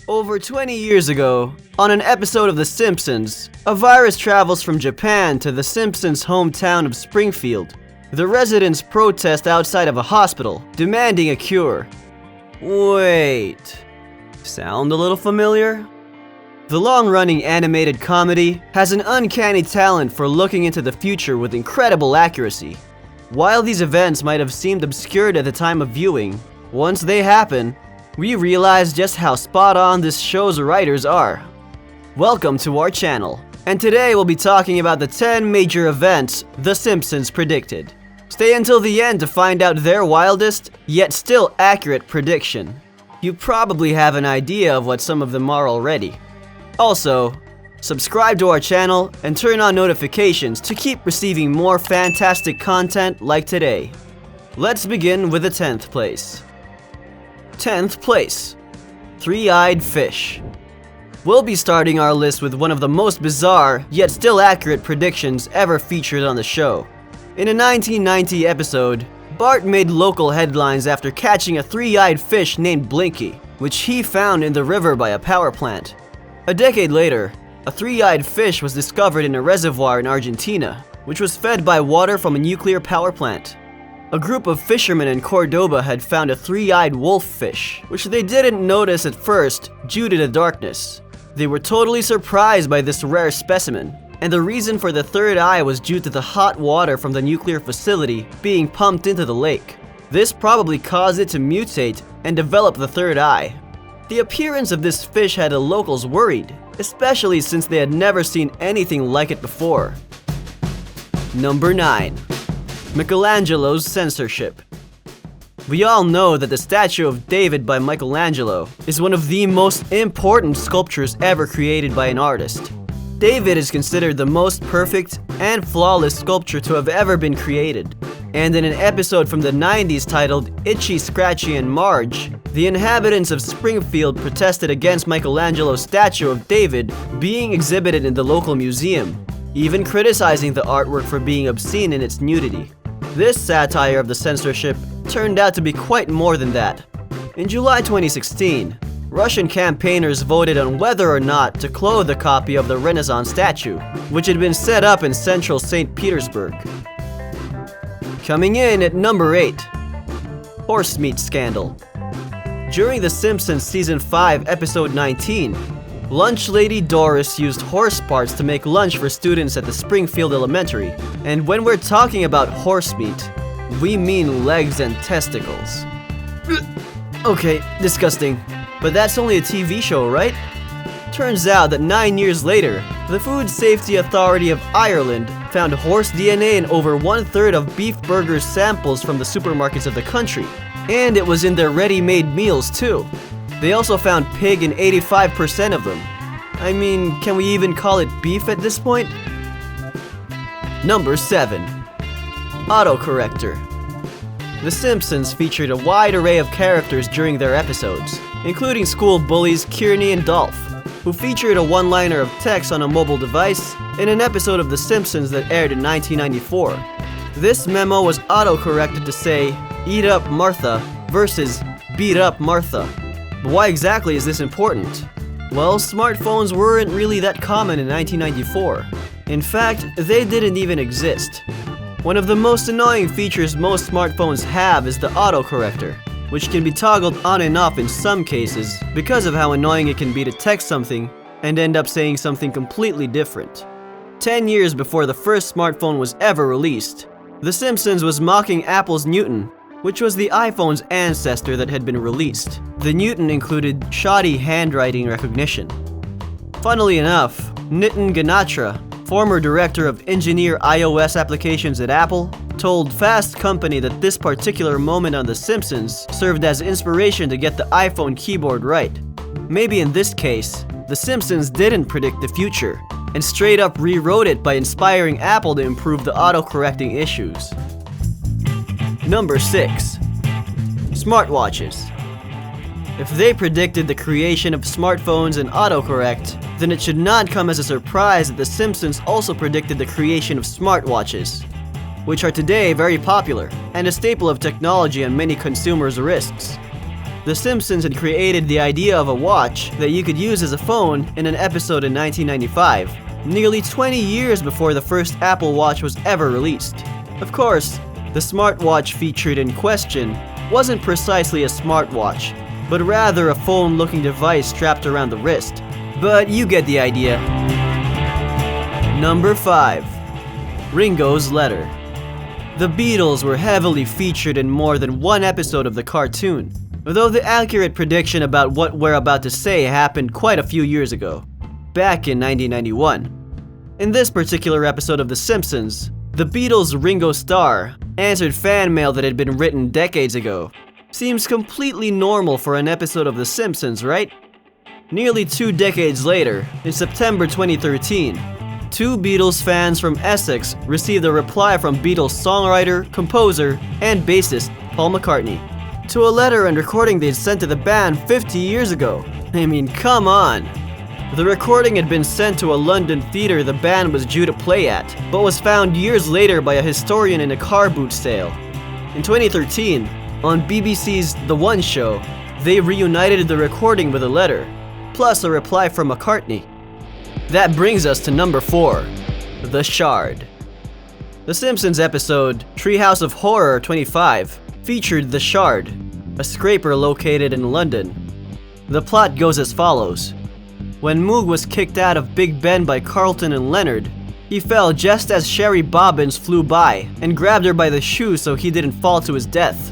Over 20 years ago, on an episode of The Simpsons, a virus travels from Japan to The Simpsons' hometown of Springfield. The residents protest outside of a hospital, demanding a cure. Wait, sound a little familiar? The long-running animated comedy has an uncanny talent for looking into the future with incredible accuracy. While these events might have seemed obscured at the time of viewing, once they happen, we realize just how spot-on this show's writers are. Welcome to our channel, and today we'll be talking about the 10 major events The Simpsons predicted. Stay until the end to find out their wildest, yet still accurate prediction. You probably have an idea of what some of them are already. Also, subscribe to our channel and turn on notifications to keep receiving more fantastic content like today. Let's begin with the 10th place. 10th place, ThreeEyed Fish. We'll be starting our list with one of the most bizarre, yet still accurate predictions ever featured on the show. In a 1990 episode, Bart made local headlines after catching a three-eyed fish named Blinky, which he found in the river by a power plant. A decade later, a three-eyed fish was discovered in a reservoir in Argentina, which was fed by water from a nuclear power plant. A group of fishermen in Cordoba had found a three-eyed wolffish, which they didn't notice at first due to the darkness. They were totally surprised by this rare specimen, and the reason for the third eye was due to the hot water from the nuclear facility being pumped into the lake. This probably caused it to mutate and develop the third eye. The appearance of this fish had the locals worried, especially since they had never seen anything like it before. Number 9. Michelangelo's censorship. We all know that the statue of David by Michelangelo is one of the most important sculptures ever created by an artist. David is considered the most perfect and flawless sculpture to have ever been created. And in an episode from the 90s titled Itchy, Scratchy, and Marge, the inhabitants of Springfield protested against Michelangelo's statue of David being exhibited in the local museum, even criticizing the artwork for being obscene in its nudity. This satire of the censorship turned out to be quite more than that. In July 2016, Russian campaigners voted on whether or not to clothe a copy of the Renaissance statue, which had been set up in central St. Petersburg. Coming in at number 8, horse meat scandal. During The Simpsons Season 5, Episode 19, lunch lady Doris used horse parts to make lunch for students at the Springfield Elementary. And when we're talking about horse meat, we mean legs and testicles. Okay, disgusting. But that's only a TV show, right? Turns out that 9 years later, the Food Safety Authority of Ireland found horse DNA in over 1/3 of beef burgers samples from the supermarkets of the country. And it was in their ready-made meals too. They also found pig in 85% of them. I mean, can we even call it beef at this point? Number 7. Autocorrector. The Simpsons featured a wide array of characters during their episodes, including school bullies Kearney and Dolph, who featured a one-liner of text on a mobile device in an episode of The Simpsons that aired in 1994. This memo was auto-corrected to say, "Eat up Martha" versus "Beat up Martha." But why exactly is this important? Well, smartphones weren't really that common in 1994. In fact, they didn't even exist. One of the most annoying features most smartphones have is the autocorrector, which can be toggled on and off in some cases because of how annoying it can be to text something and end up saying something completely different. 10 years before the first smartphone was ever released, The Simpsons was mocking Apple's Newton, which was the iPhone's ancestor that had been released. The Newton included shoddy handwriting recognition. Funnily enough, Nitin Ganatra, former director of engineer iOS applications at Apple, told Fast Company that this particular moment on The Simpsons served as inspiration to get the iPhone keyboard right. Maybe in this case, The Simpsons didn't predict the future, and straight up rewrote it by inspiring Apple to improve the auto-correcting issues. Number 6. Smartwatches. If they predicted the creation of smartphones and autocorrect, then it should not come as a surprise that The Simpsons also predicted the creation of smartwatches, which are today very popular and a staple of technology on many consumers' wrists. The Simpsons had created the idea of a watch that you could use as a phone in an episode in 1995, nearly 20 years before the first Apple Watch was ever released. Of course, the smartwatch featured in question wasn't precisely a smartwatch, but rather a phone-looking device strapped around the wrist. But you get the idea. Number 5. Ringo's Letter. The Beatles were heavily featured in more than one episode of the cartoon, though the accurate prediction about what we're about to say happened quite a few years ago, back in 1991. In this particular episode of The Simpsons, the Beatles' Ringo Starr answered fan mail that had been written decades ago. Seems completely normal for an episode of The Simpsons, right? Nearly 2 decades later, in September 2013, 2 Beatles fans from Essex received a reply from Beatles songwriter, composer, and bassist Paul McCartney to a letter and recording they'd sent to the band 50 years ago. I mean, come on! The recording had been sent to a London theater the band was due to play at, but was found years later by a historian in a car boot sale. In 2013, on BBC's The One Show, they reunited the recording with a letter, plus a reply from McCartney. That brings us to number 4, The Shard. The Simpsons episode Treehouse of Horror 25 featured The Shard, a scraper located in London. The plot goes as follows. When Moog was kicked out of Big Ben by Carlton and Leonard, he fell just as Sherry Bobbins flew by and grabbed her by the shoe so he didn't fall to his death.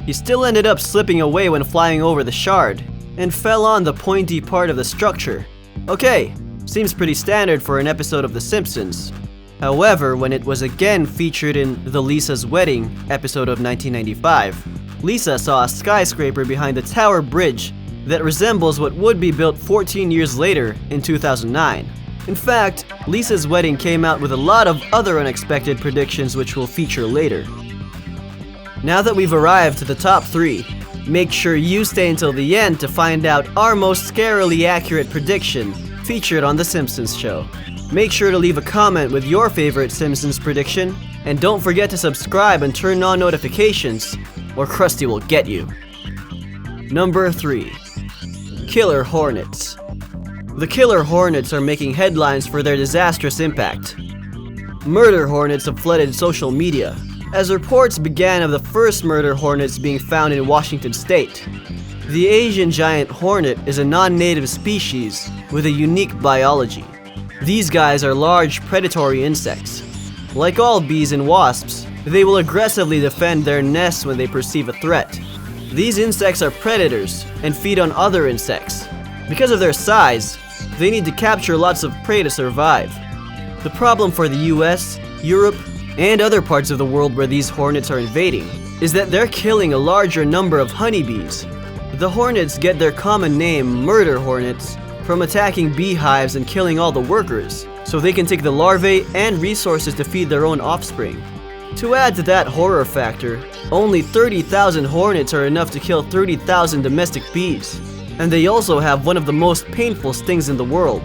He still ended up slipping away when flying over the shard, and fell on the pointy part of the structure. Okay, seems pretty standard for an episode of The Simpsons. However, when it was again featured in The Lisa's Wedding episode of 1995, Lisa saw a skyscraper behind the Tower Bridge that resembles what would be built 14 years later in 2009. In fact, Lisa's Wedding came out with a lot of other unexpected predictions which we'll feature later. Now that we've arrived to the top 3, make sure you stay until the end to find out our most scarily accurate prediction featured on The Simpsons show. Make sure to leave a comment with your favorite Simpsons prediction, and don't forget to subscribe and turn on notifications, or Krusty will get you. Number 3. Killer Hornets. The Killer Hornets are making headlines for their disastrous impact. Murder hornets have flooded social media, as reports began of the first murder hornets being found in Washington state. The Asian giant hornet is a non-native species with a unique biology. These guys are large predatory insects. Like all bees and wasps, they will aggressively defend their nests when they perceive a threat. These insects are predators and feed on other insects. Because of their size, they need to capture lots of prey to survive. The problem for the US, Europe, and other parts of the world where these hornets are invading is that they're killing a larger number of honeybees. The hornets get their common name, murder hornets, from attacking beehives and killing all the workers, so they can take the larvae and resources to feed their own offspring. To add to that horror factor, only 30,000 hornets are enough to kill 30,000 domestic bees, and they also have one of the most painful stings in the world.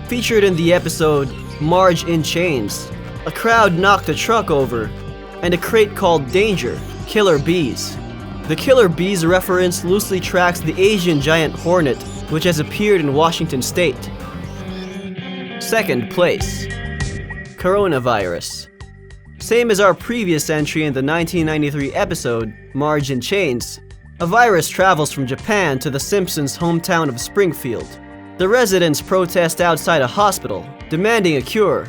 Featured in the episode Marge in Chains, a crowd knocked a truck over, and a crate called Danger, Killer Bees. The Killer Bees reference loosely tracks the Asian giant hornet, which has appeared in Washington state. Second place. Coronavirus. Same as our previous entry in the 1993 episode, Marge in Chains, a virus travels from Japan to the Simpsons' hometown of Springfield. The residents protest outside a hospital, demanding a cure.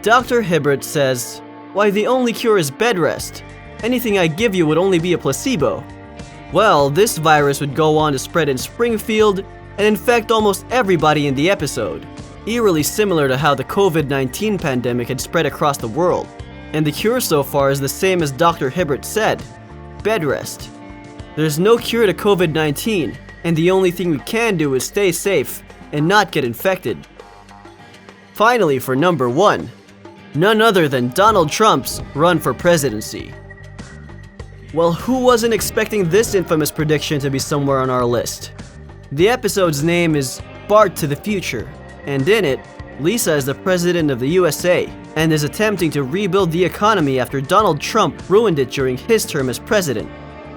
Dr. Hibbert says, "Why, the only cure is bed rest. Anything I give you would only be a placebo." Well, this virus would go on to spread in Springfield and infect almost everybody in the episode, eerily similar to how the COVID-19 pandemic had spread across the world. And the cure so far is the same as Dr. Hibbert said, bed rest. There's no cure to COVID-19, and the only thing we can do is stay safe and not get infected. Finally, for number 1, none other than Donald Trump's run for presidency. Well, who wasn't expecting this infamous prediction to be somewhere on our list? The episode's name is Bart to the Future, and in it, Lisa is the president of the USA and is attempting to rebuild the economy after Donald Trump ruined it during his term as president.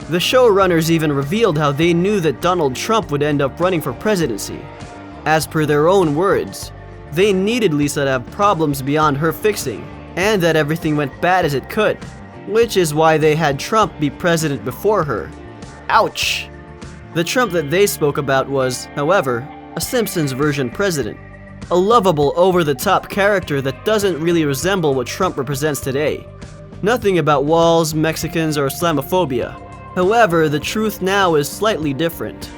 The showrunners even revealed how they knew that Donald Trump would end up running for presidency. As per their own words, they needed Lisa to have problems beyond her fixing, and that everything went bad as it could, which is why they had Trump be president before her. Ouch! The Trump that they spoke about was, however, a Simpsons version president. A lovable, over-the-top character that doesn't really resemble what Trump represents today. Nothing about walls, Mexicans, or Islamophobia. However, the truth now is slightly different.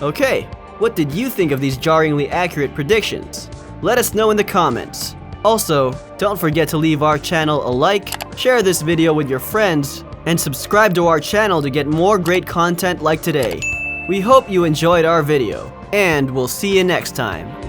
Okay, what did you think of these jarringly accurate predictions? Let us know in the comments. Also, don't forget to leave our channel a like, share this video with your friends, and subscribe to our channel to get more great content like today. We hope you enjoyed our video, and we'll see you next time.